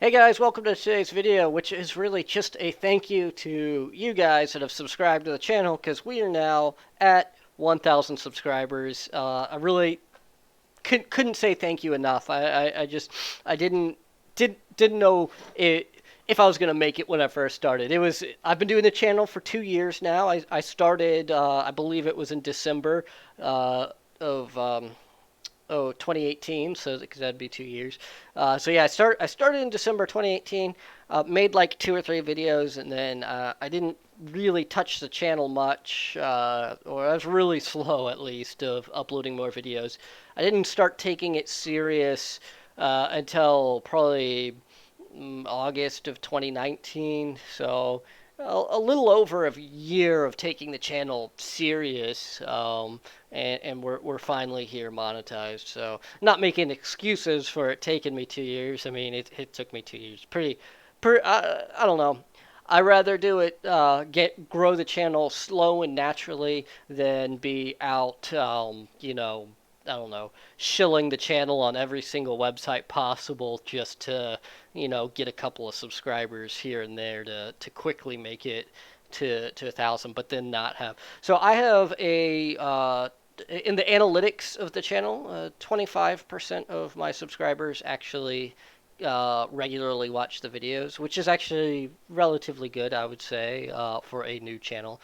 Hey guys, welcome to today's video, which is really just a thank you to you guys that have subscribed to the channel because we are now at 1,000 subscribers. I really couldn't say thank you enough. I just I didn't know if I was gonna make it when I first started. I've been doing the channel for 2 years now. I started I believe it was in December of 2018, so because that'd be 2 years. So yeah, I started in December 2018. Made like two or three videos, and then I didn't really touch the channel much, or I was really slow at least of uploading more videos. I didn't start taking it serious until probably August of 2019. So a little over a year of taking the channel serious, and we're finally here monetized. So not making excuses for it taking me 2 years. I mean, it took me 2 years. I don't know. I rather do it grow the channel slow and naturally than be out I don't know, shilling the channel on every single website possible just to, get a couple of subscribers here and there to quickly make it to 1,000, but then not have. So I have in the analytics of the channel, 25% of my subscribers actually regularly watch the videos, which is actually relatively good, I would say, for a new channel.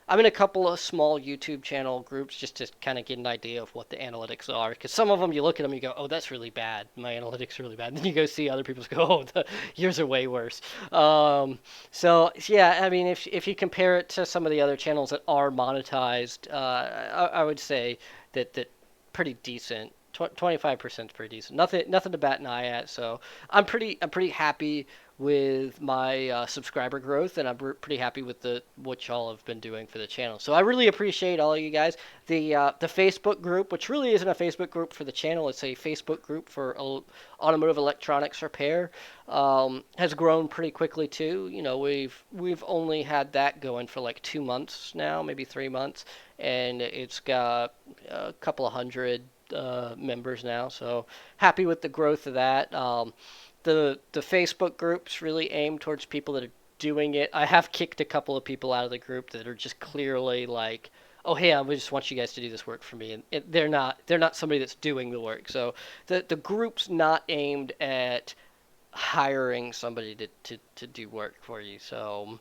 I'm in a couple of small YouTube channel groups just to kind of get an idea of what the analytics are. Because some of them, you look at them, you go, oh, that's really bad. My analytics are really bad. And then you go see other people's, go, oh, yours are way worse. So, yeah, I mean, if you compare it to some of the other channels that are monetized, I would say that pretty decent. 25% is pretty decent. Nothing to bat an eye at. So I'm pretty happy with my subscriber growth, and I'm pretty happy with what y'all have been doing for the channel. So I really appreciate all of you guys. The Facebook group, which really isn't a Facebook group for the channel, it's a Facebook group for automotive electronics repair, has grown pretty quickly too. We've only had that going for like 2 months now, maybe 3 months, and it's got a couple of hundred members now. So happy with the growth of that. The Facebook groups really aim towards people that are doing it. I have kicked a couple of people out of the group that are just clearly like, oh hey, I just want you guys to do this work for me, and they're not somebody that's doing the work. So the group's not aimed at hiring somebody to do work for you. So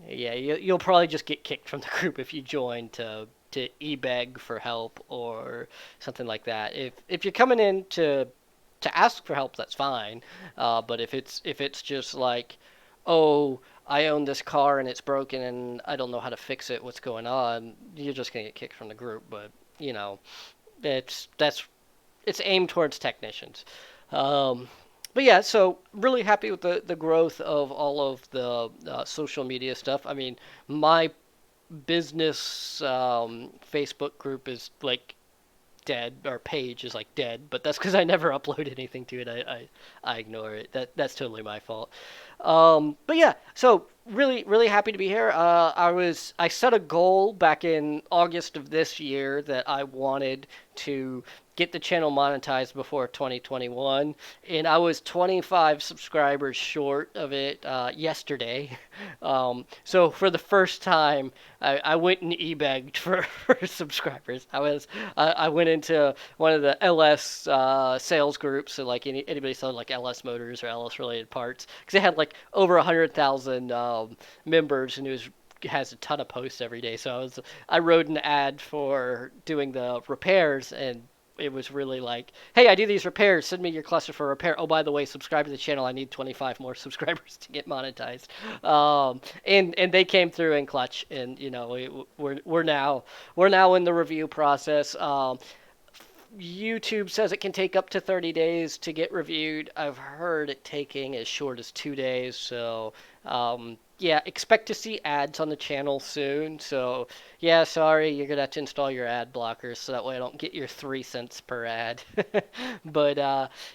yeah, you'll probably just get kicked from the group if you join to e-beg for help or something like that. If you're coming in to ask for help, that's fine. But if it's just like, oh, I own this car and it's broken and I don't know how to fix it, what's going on? You're just gonna get kicked from the group. But that's it's aimed towards technicians. Um, but yeah, so really happy with the growth of all of the social media stuff. I mean, my business Facebook group is like dead. Our page is like dead, but that's because I never upload anything to it. I ignore it. That's totally my fault. But yeah, so really happy to be here. I set a goal back in August of this year that I wanted to get the channel monetized before 2021, and I was 25 subscribers short of it yesterday. So for the first time, I went and e-begged for subscribers. I went into one of the LS sales groups, so like anybody selling like LS motors or LS related parts, because they had like over 100,000 members, and has a ton of posts every day. So I wrote an ad for doing the repairs, and it was really like, hey, I do these repairs. Send me your cluster for repair. Oh, by the way, subscribe to the channel. I need 25 more subscribers to get monetized. And they came through in clutch, and we're now in the review process. YouTube says it can take up to 30 days to get reviewed. I've heard it taking as short as 2 days. So, yeah, expect to see ads on the channel soon. So, yeah, sorry, you're gonna have to install your ad blockers so that way I don't get your 3 cents per ad. But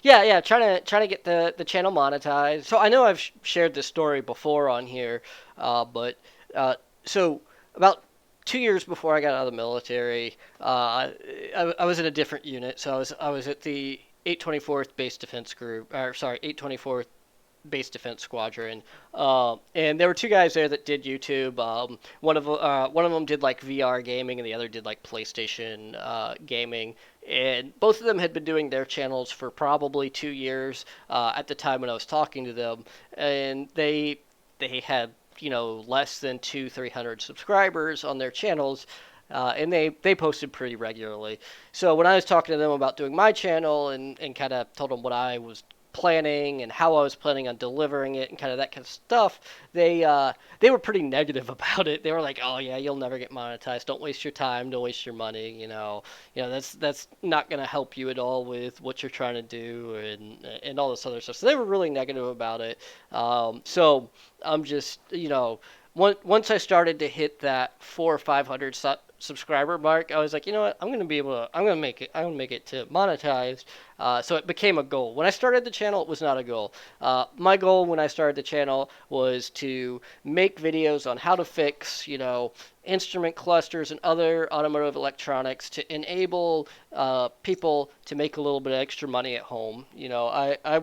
yeah, trying to get the channel monetized. So I know I've shared this story before on here, but so about 2 years before I got out of the military, I was in a different unit. So I was at the 824th Base Defense Group, or sorry, 824th Base Defense Squadron, and there were two guys there that did YouTube. One of them did like VR gaming, and the other did like PlayStation gaming. And both of them had been doing their channels for probably 2 years at the time when I was talking to them, and they had less than 300 subscribers on their channels. And they posted pretty regularly. So when I was talking to them about doing my channel and kind of told them what I was planning and how I was planning on delivering it and kind of that kind of stuff, they were pretty negative about it. They were like, "Oh yeah, you'll never get monetized. Don't waste your time. Don't waste your money. That's not going to help you at all with what you're trying to do and all this other stuff." So they were really negative about it. So I'm just once I started to hit that 400 or 500 subscriber mark, I was like, you know what, I'm gonna make it to monetized. So it became a goal. When I started the channel, it was not a goal. My goal when I started the channel was to make videos on how to fix, instrument clusters and other automotive electronics to enable people to make a little bit of extra money at home. I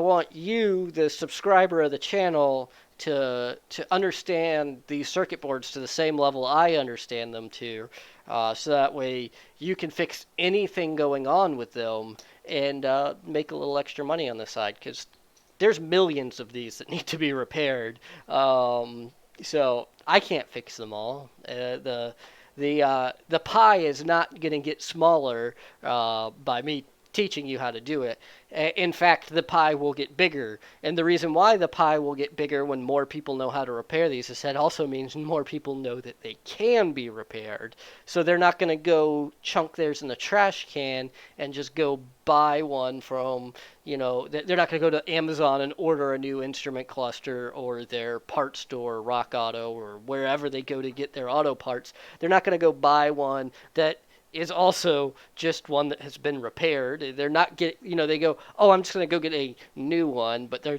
want you, the subscriber of the channel, to understand these circuit boards to the same level I understand them to, so that way you can fix anything going on with them and make a little extra money on the side, because there's millions of these that need to be repaired. So I can't fix them all. The pie is not going to get smaller by me teaching you how to do it. In fact, the pie will get bigger. And the reason why the pie will get bigger when more people know how to repair these is that also means more people know that they can be repaired. So they're not going to go chunk theirs in the trash can and just go buy one from, they're not going to go to Amazon and order a new instrument cluster or their parts store, Rock Auto, or wherever they go to get their auto parts. They're not going to go buy one that is also just one that has been repaired. They're not they go, "Oh, I'm just going to go get a new one," but they're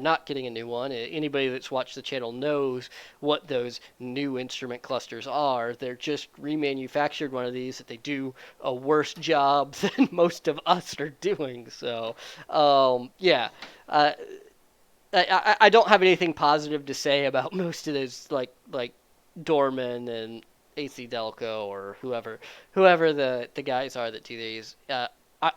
not getting a new one. Anybody that's watched the channel knows what those new instrument clusters are. They're just remanufactured one of these that they do a worse job than most of us are doing. So, yeah. I don't have anything positive to say about most of those, like Dorman and AC Delco or whoever the guys are that do these.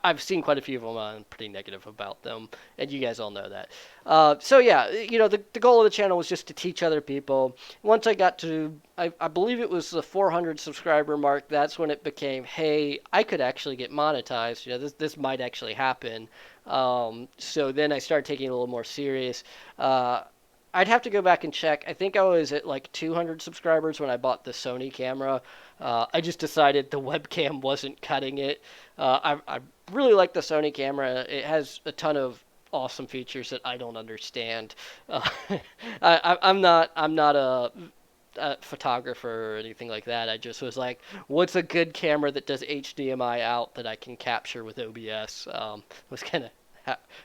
I've seen quite a few of them. I'm pretty negative about them, and you guys all know that. So yeah, the goal of the channel was just to teach other people. Once I got to, I believe it was the 400 subscriber mark, that's when it became, hey, I could actually get monetized. This might actually happen. So then I started taking it a little more serious. I'd have to go back and check. I think I was at like 200 subscribers when I bought the Sony camera. I just decided the webcam wasn't cutting it. I really like the Sony camera. It has a ton of awesome features that I don't understand. I'm not a photographer or anything like that. I just was like, what's a good camera that does HDMI out that I can capture with OBS? Was kind of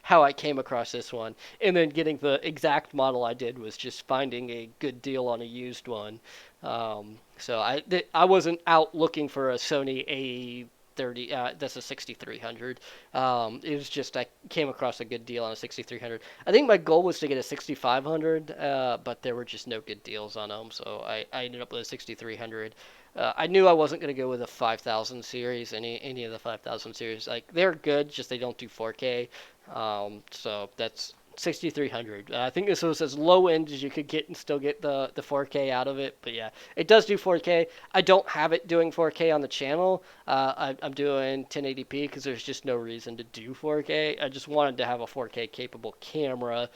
how I came across this one. And then getting the exact model I did was just finding a good deal on a used one. So I wasn't out looking for a Sony A30. That's a 6300. It was just I came across a good deal on a 6300. I think my goal was to get a 6500, but there were just no good deals on them, so I ended up with a 6300. I knew I wasn't going to go with a 5000 series, any of the 5000 series. Like, they're good, just they don't do 4K. So that's 6300. I think this was as low end as you could get and still get the 4K out of it. But yeah, it does do 4K. I don't have it doing 4K on the channel. I'm doing 1080p because there's just no reason to do 4K. I just wanted to have a 4K capable camera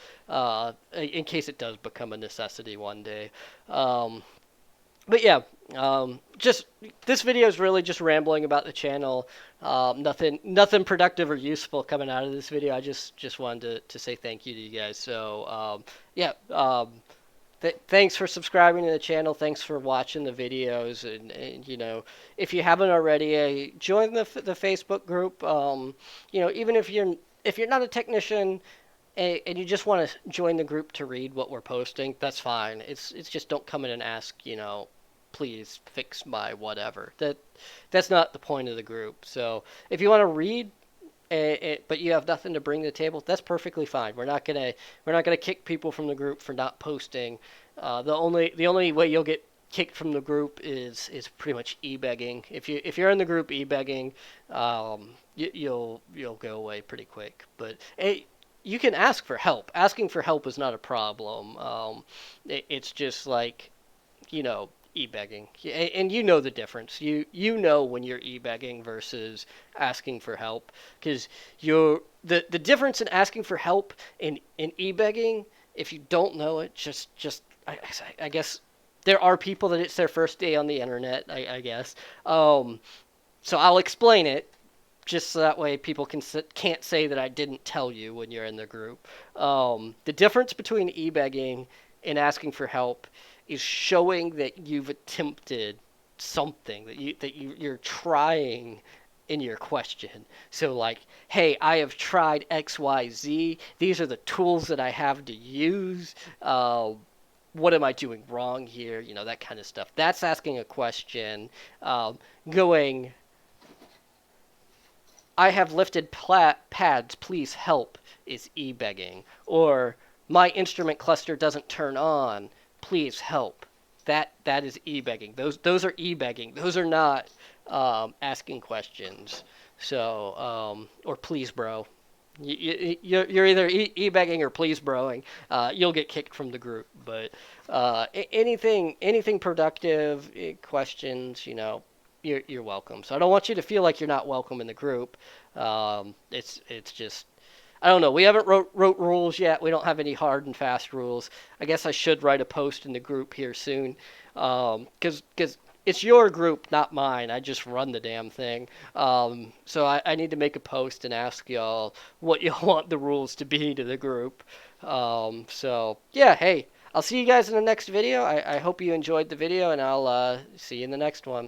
in case it does become a necessity one day. But yeah, just this video is really just rambling about the channel. Nothing productive or useful coming out of this video. I just wanted to say thank you to you guys. So yeah, thanks for subscribing to the channel. Thanks for watching the videos, and if you haven't already, join the Facebook group. Even if you're not a technician, and you just want to join the group to read what we're posting, that's fine. It's just don't come in and ask, please fix my whatever. That's not the point of the group. So if you want to read but you have nothing to bring to the table, that's perfectly fine. We're not gonna kick people from the group for not posting. The only way you'll get kicked from the group is pretty much e-begging. If you're in the group e-begging, you'll go away pretty quick. But you can ask for help. Asking for help is not a problem. It's just like, e-begging. And you know the difference. You know when you're e-begging versus asking for help, because the difference in asking for help in e-begging, if you don't know it, just I guess there are people that it's their first day on the internet, I guess. So I'll explain it just so that way people can't say that I didn't tell you when you're in the group. The difference between e-begging and asking for help is showing that you've attempted something, you're trying in your question. So like, hey, I have tried XYZ. These are the tools that I have to use. What am I doing wrong here? That kind of stuff. That's asking a question. Going, I have lifted pads, please help, is e-begging. Or, my instrument cluster doesn't turn on, please help. That is e-begging. Those are e-begging. Those are not asking questions. So, or please, bro. You're either e-begging or please broing. You'll get kicked from the group. But anything productive, questions, you're welcome. So I don't want you to feel like you're not welcome in the group. It's just, I don't know. We haven't wrote rules yet. We don't have any hard and fast rules. I guess I should write a post in the group here soon, because it's your group, not mine. I just run the damn thing. So I need to make a post and ask y'all what y'all want the rules to be to the group. So yeah, hey, I'll see you guys in the next video. I hope you enjoyed the video, and I'll see you in the next one.